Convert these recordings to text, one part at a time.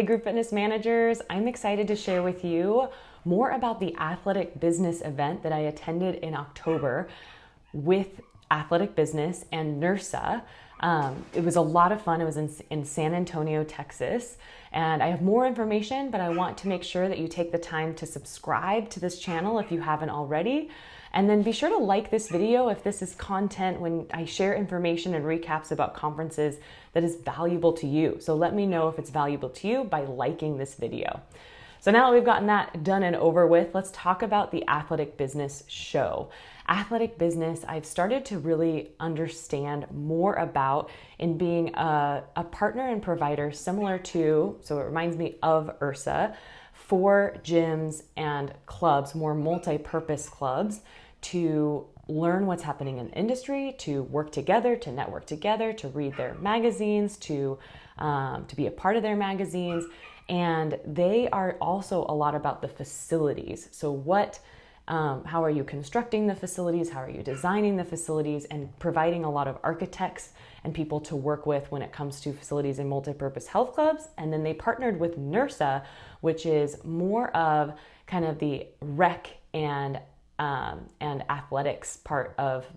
Group Fitness Managers. I'm excited to share with you more about the athletic business event that I attended in October with Athletic Business and NIRSA. It was a lot of fun. It was in San Antonio, Texas. And I have more information, but I want to make sure that you take the time to subscribe to this channel if you haven't already. And then be sure to like this video if this is content when I share information and recaps about conferences that is valuable to you. So let me know if it's valuable to you by liking this video. So now that we've gotten that done and over with, let's talk about the Athletic Business Show. Athletic Business, I've started to really understand more about in being a partner and provider similar to, so it reminds me of NIRSA, for gyms and clubs, more multi-purpose clubs, to learn what's happening in the industry, to work together, to network together, to read their magazines, to be a part of their magazines. And they are also a lot about the facilities. So how are you constructing the facilities? How are you designing the facilities? And providing a lot of architects and people to work with when it comes to facilities and multipurpose health clubs. And then they partnered with NIRSA, which is more of kind of the rec and athletics part of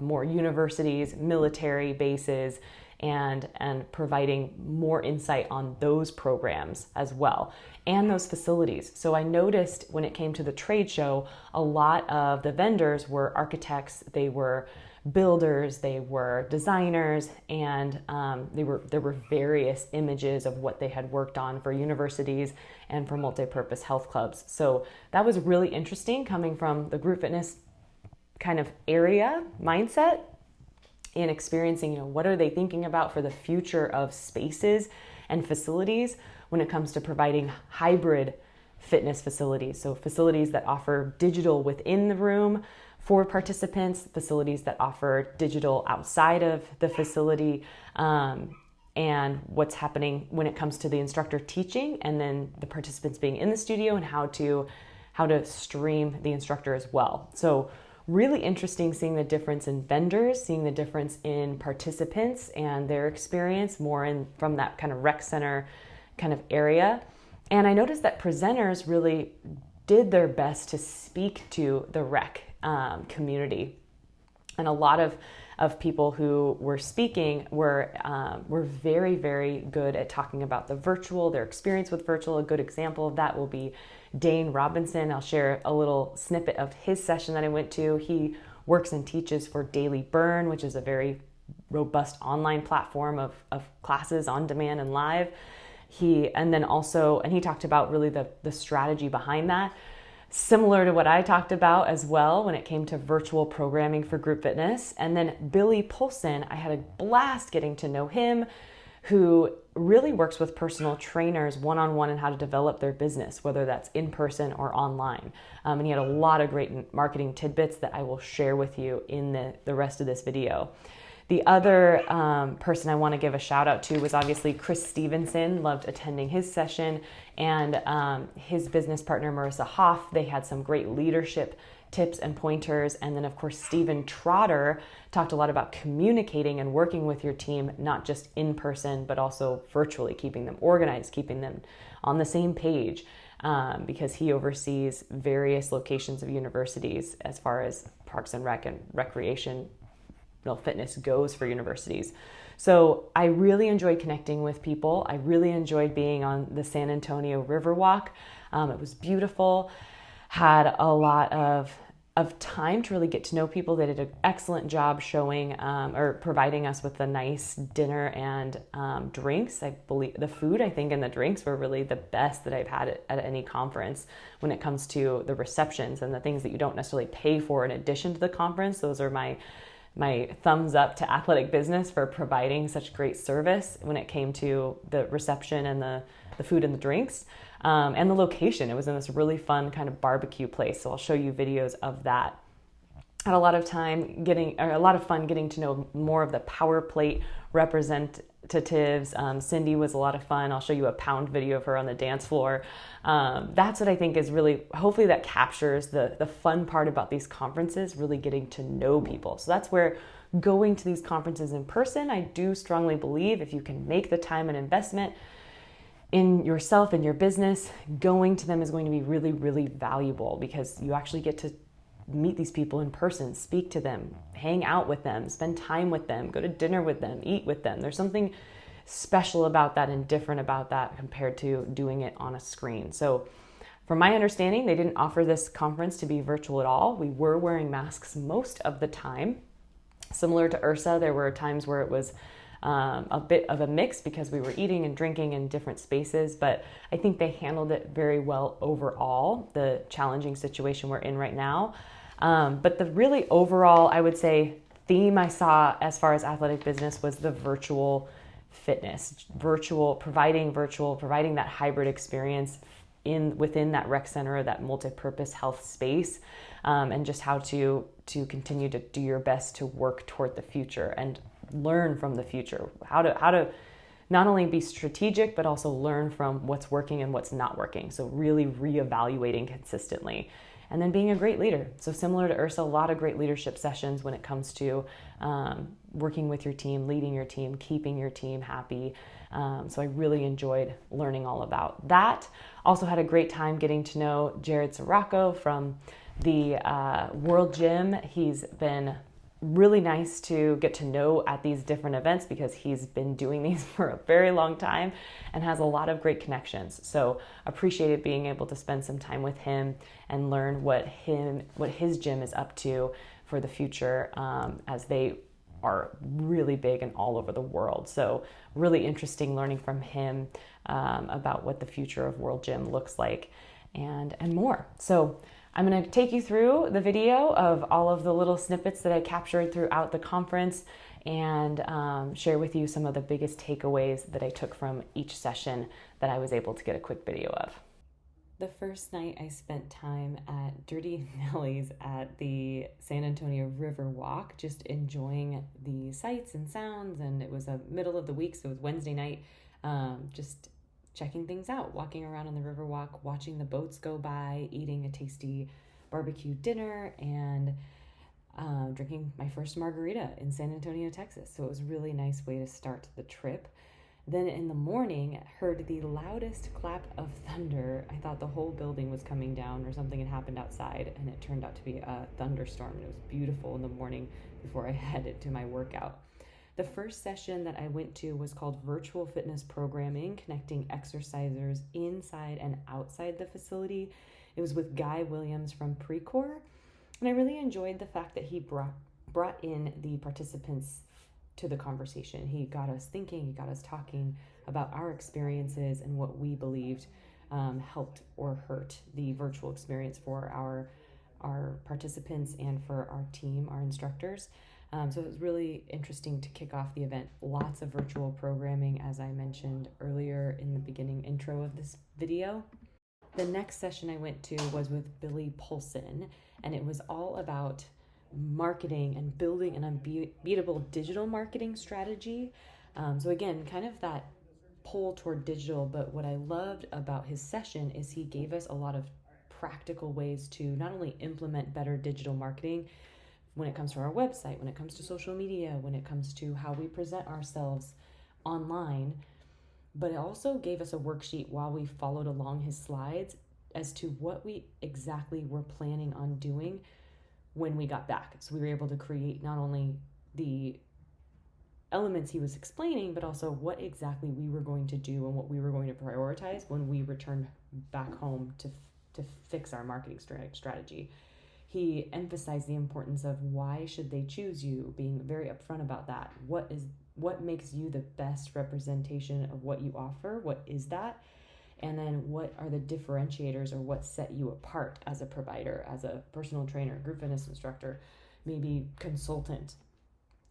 more universities, military bases, and providing more insight on those programs as well, and those facilities. So I noticed when it came to the trade show, a lot of the vendors were architects, they were builders, they were designers, and there were various images of what they had worked on for universities and for multipurpose health clubs. So that was really interesting coming from the group fitness kind of area mindset, and experiencing, what are they thinking about for the future of spaces and facilities when it comes to providing hybrid fitness facilities. So facilities that offer digital within the room for participants, facilities that offer digital outside of the facility, and what's happening when it comes to the instructor teaching and then the participants being in the studio, and how to stream the instructor as well. So really interesting seeing the difference in vendors, seeing the difference in participants and their experience more from that kind of rec center kind of area. And I noticed that presenters really did their best to speak to the rec community. And a lot of people who were speaking were very, very good at talking about their experience with virtual. A good example of that will be Dane Robinson. I'll share a little snippet of his session that I went to. He works and teaches for Daily Burn, which is a very robust online platform of classes on demand and live. He talked about really the strategy behind that, similar to what I talked about as well when it came to virtual programming for group fitness. And then Billy Polson, I had a blast getting to know him, who really works with personal trainers one-on-one in how to develop their business, whether that's in person or online. And he had a lot of great marketing tidbits that I will share with you in the rest of this video. The other person I want to give a shout out to was obviously Chris Stevenson. Loved attending his session, and his business partner Marissa Hoff. They had some great leadership tips and pointers. And then of course, Stephen Trotter talked a lot about communicating and working with your team, not just in person, but also virtually, keeping them organized, keeping them on the same page, because he oversees various locations of universities as far as parks and rec and recreation fitness goes for universities. So I really enjoyed connecting with people. I really enjoyed being on the San Antonio Riverwalk. It was beautiful. Had a lot of time to really get to know people. They did an excellent job showing or providing us with a nice dinner and drinks. I believe the food, and the drinks were really the best that I've had at any conference when it comes to the receptions and the things that you don't necessarily pay for in addition to the conference. Those are my thumbs up to Athletic Business for providing such great service when it came to the reception and the food and the drinks, and the location. It was in this really fun kind of barbecue place. So I'll show you videos of that. Had a lot of fun getting to know more of the Power Plate representatives. Cindy was a lot of fun. I'll show you a pound video of her on the dance floor. That's what I think is really, hopefully that captures the fun part about these conferences, really getting to know people. So that's where going to these conferences in person, I do strongly believe if you can make the time and investment, in yourself and your business, going to them is going to be really, really valuable because you actually get to meet these people in person, speak to them, hang out with them, spend time with them, go to dinner with them, eat with them. There's something special about that and different about that compared to doing it on a screen. So from my understanding, they didn't offer this conference to be virtual at all. We were wearing masks most of the time. Similar to IRSA, there were times where it was a bit of a mix because we were eating and drinking in different spaces, but I think they handled it very well overall, the challenging situation we're in right now. But the really overall, I would say, theme I saw as far as athletic business was the virtual fitness, providing that hybrid experience within that rec center or that multi-purpose health space, and just how to continue to do your best to work toward the future and learn from the future, how to not only be strategic but also learn from what's working and what's not working. So really reevaluating consistently, and then being a great leader. So similar to IRSA, a lot of great leadership sessions when it comes to working with your team, leading your team, keeping your team happy. So I really enjoyed learning all about that. Also had a great time getting to know Jared Sirocco from the World Gym. He's been really nice to get to know at these different events because he's been doing these for a very long time and has a lot of great connections. So appreciated being able to spend some time with him and learn what his gym is up to for the future, as they are really big and all over the world. So really interesting learning from him about what the future of World Gym looks like and more. So I'm going to take you through the video of all of the little snippets that I captured throughout the conference and share with you some of the biggest takeaways that I took from each session that I was able to get a quick video of. The first night I spent time at Dirty Nelly's at the San Antonio River Walk, just enjoying the sights and sounds, and it was a middle of the week, so it was Wednesday night, just checking things out, walking around on the Riverwalk, watching the boats go by, eating a tasty barbecue dinner, and drinking my first margarita in San Antonio, Texas. So it was a really nice way to start the trip. Then in the morning, heard the loudest clap of thunder. I thought the whole building was coming down or something had happened outside, and it turned out to be a thunderstorm. And it was beautiful in the morning before I headed to my workout. The first session that I went to was called Virtual Fitness Programming, connecting exercisers inside and outside the facility. It was with Guy Williams from Precor, and I really enjoyed the fact that he brought in the participants to the conversation. He got us thinking, he got us talking about our experiences and what we believed helped or hurt the virtual experience for our participants and for our team, our instructors. So it was really interesting to kick off the event. Lots of virtual programming, as I mentioned earlier in the beginning intro of this video. The next session I went to was with Billy Polson, and it was all about marketing and building an unbeatable digital marketing strategy. So again, kind of that pull toward digital, but what I loved about his session is he gave us a lot of practical ways to not only implement better digital marketing when it comes to our website, when it comes to social media, when it comes to how we present ourselves online, but it also gave us a worksheet while we followed along his slides as to what we exactly were planning on doing when we got back. So we were able to create not only the elements he was explaining, but also what exactly we were going to do and what we were going to prioritize when we returned back home to fix our marketing strategy. He emphasized the importance of why should they choose you, being very upfront about that. What makes you the best representation of what you offer? What is that? And then what are the differentiators or what set you apart as a provider, as a personal trainer, group fitness instructor, maybe consultant,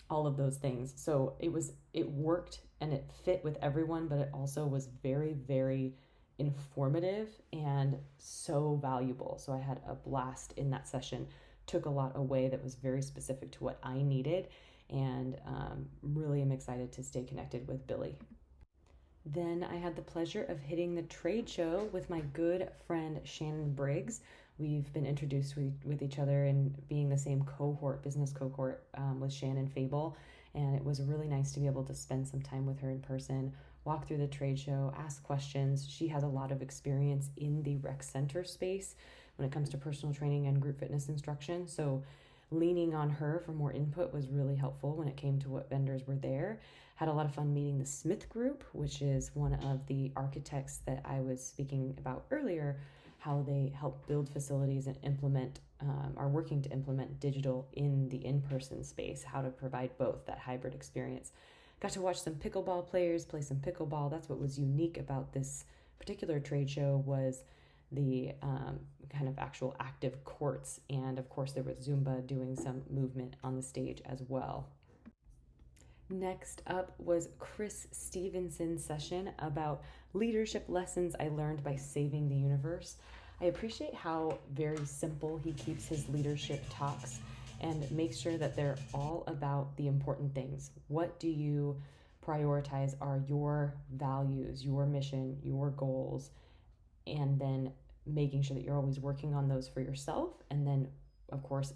all of those things. So it worked and it fit with everyone, but it also was very, very informative and so valuable. So I had a blast in that session, took a lot away that was very specific to what I needed, and really am excited to stay connected with Billy. Then I had the pleasure of hitting the trade show with my good friend Shannon Briggs. We've been introduced with each other and being the same business cohort with Shannon Fable, and it was really nice to be able to spend some time with her in person, walk through the trade show, ask questions. She has a lot of experience in the rec center space when it comes to personal training and group fitness instruction. So leaning on her for more input was really helpful when it came to what vendors were there. Had a lot of fun meeting the Smith Group, which is one of the architects that I was speaking about earlier, how they help build facilities and are working to implement digital in the in-person space, how to provide both, that hybrid experience. Got to watch some pickleball players play some pickleball. That's what was unique about this particular trade show, was the kind of actual active courts. And of course, there was Zumba doing some movement on the stage as well. Next up was Chris Stevenson's session about leadership lessons I learned by saving the universe. I appreciate how very simple he keeps his leadership talks and makes sure that they're all about the important things. What do you prioritize are your values, your mission, your goals, and then making sure that you're always working on those for yourself, and then of course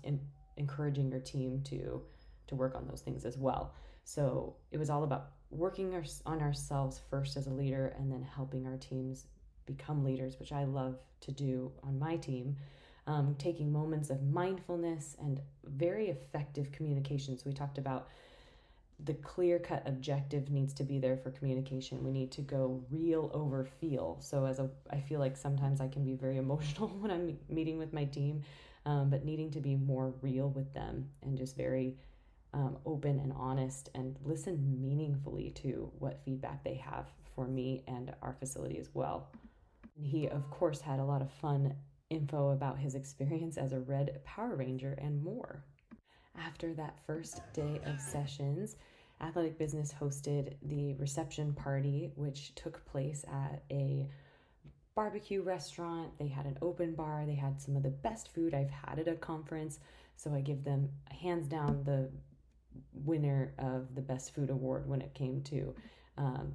encouraging your team to work on those things as well. So it was all about working on ourselves first as a leader, and then helping our teams become leaders, which I love to do on my team. Taking moments of mindfulness and very effective communication. So we talked about the clear-cut objective needs to be there for communication. We need to go real over feel. So I feel like sometimes I can be very emotional when I'm meeting with my team, but needing to be more real with them and just very open and honest, and listen meaningfully to what feedback they have for me and our facility as well. He, of course, had a lot of fun info about his experience as a Red Power Ranger and more. After that first day of sessions, Athletic Business hosted the reception party, which took place at a barbecue restaurant. They had an open bar. They had some of the best food I've had at a conference. So I give them hands down the winner of the best food award when it came to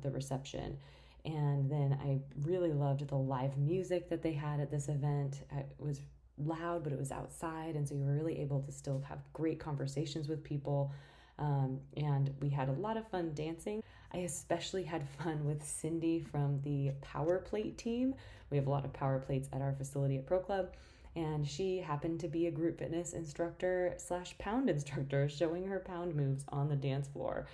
the reception. And then I really loved the live music that they had at this event. It was loud, but it was outside, and so you were really able to still have great conversations with people. And we had a lot of fun dancing. I especially had fun with Cindy from the Power Plate team. We have a lot of power plates at our facility at Pro Club, and she happened to be a group fitness instructor / pound instructor, showing her pound moves on the dance floor.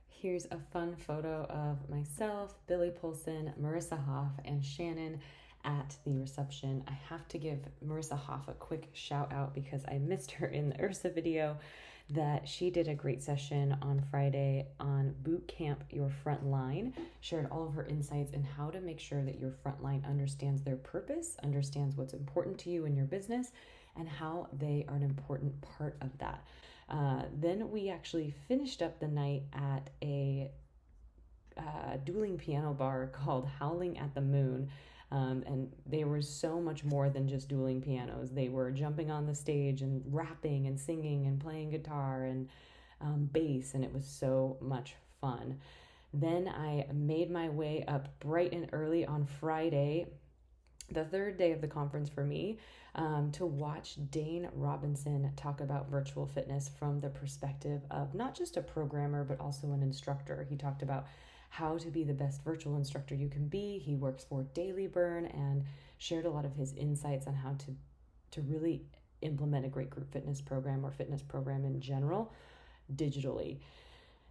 Here's a fun photo of myself, Billy Polson, Marissa Hoff, and Shannon at the reception. I have to give Marissa Hoff a quick shout out because I missed her in the NIRSA video. That she did a great session on Friday on Boot Camp Your Frontline, shared all of her insights in how to make sure that your frontline understands their purpose, understands what's important to you in your business, and how they are an important part of that. Then we actually finished up the night at a dueling piano bar called Howling at the Moon. And they were so much more than just dueling pianos. They were jumping on the stage and rapping and singing and playing guitar and bass, and it was so much fun. Then I made my way up bright and early on Friday, the third day of the conference for me, to watch Dane Robinson talk about virtual fitness from the perspective of not just a programmer, but also an instructor. He talked about how to be the best virtual instructor you can be. He works for Daily Burn and shared a lot of his insights on how to really implement a great group fitness program or fitness program in general digitally.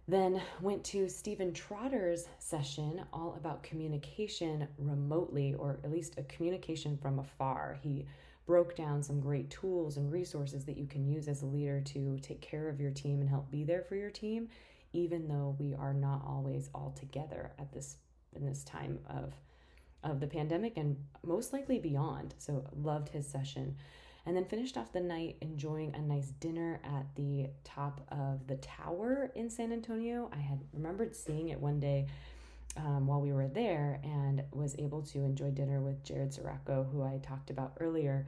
Then went to Stephen Trotter's session all about communication remotely, or at least a communication from afar. He broke down some great tools and resources that you can use as a leader to take care of your team and help be there for your team, even though we are not always all together in this time of the pandemic and most likely beyond. So loved his session. And then finished off the night enjoying a nice dinner at the top of the tower in San Antonio. I had remembered seeing it one day while we were there, and was able to enjoy dinner with Jared Siracco, who I talked about earlier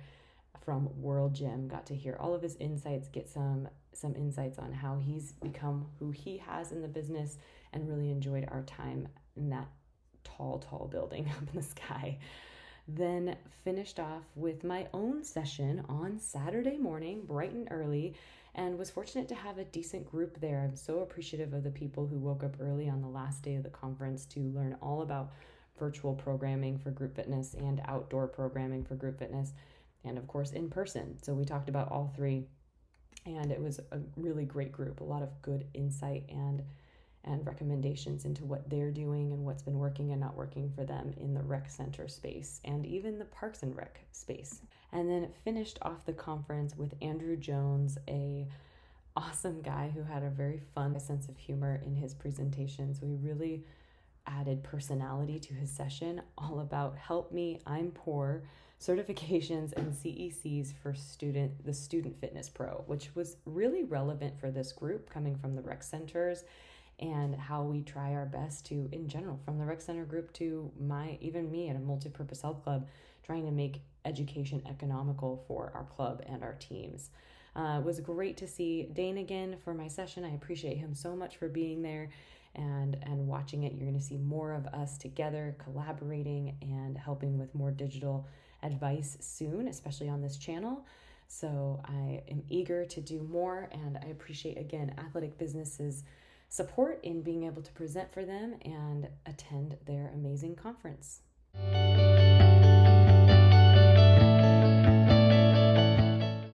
from World Gym. Got to hear all of his insights, get some insights on how he's become who he has in the business, and really enjoyed our time in that tall building up in the sky. Then finished off with my own session on Saturday morning, bright and early, and was fortunate to have a decent group there. I'm so appreciative of the people who woke up early on the last day of the conference to learn all about virtual programming for group fitness and outdoor programming for group fitness, and of course in person. So we talked about all three, and it was a really great group, a lot of good insight and recommendations into what they're doing and what's been working and not working for them in the rec center space and even the parks and rec space. And then finished off the conference with Andrew Jones, a awesome guy who had a very fun sense of humor in his presentations. We really added personality to his session, all about help me, I'm poor, certifications and CECs for the Student Fitness Pro, which was really relevant for this group coming from the rec centers, and how we try our best to, in general, from the rec center group to even me at a multi-purpose health club, trying to make education economical for our club and our teams. It was great to see Dane again for my session. I appreciate him so much for being there and watching it. You're going to see more of us together collaborating and helping with more digital advice soon, especially on this channel. So I am eager to do more, and I appreciate, again, Athletic Business's support in being able to present for them and attend their amazing conference.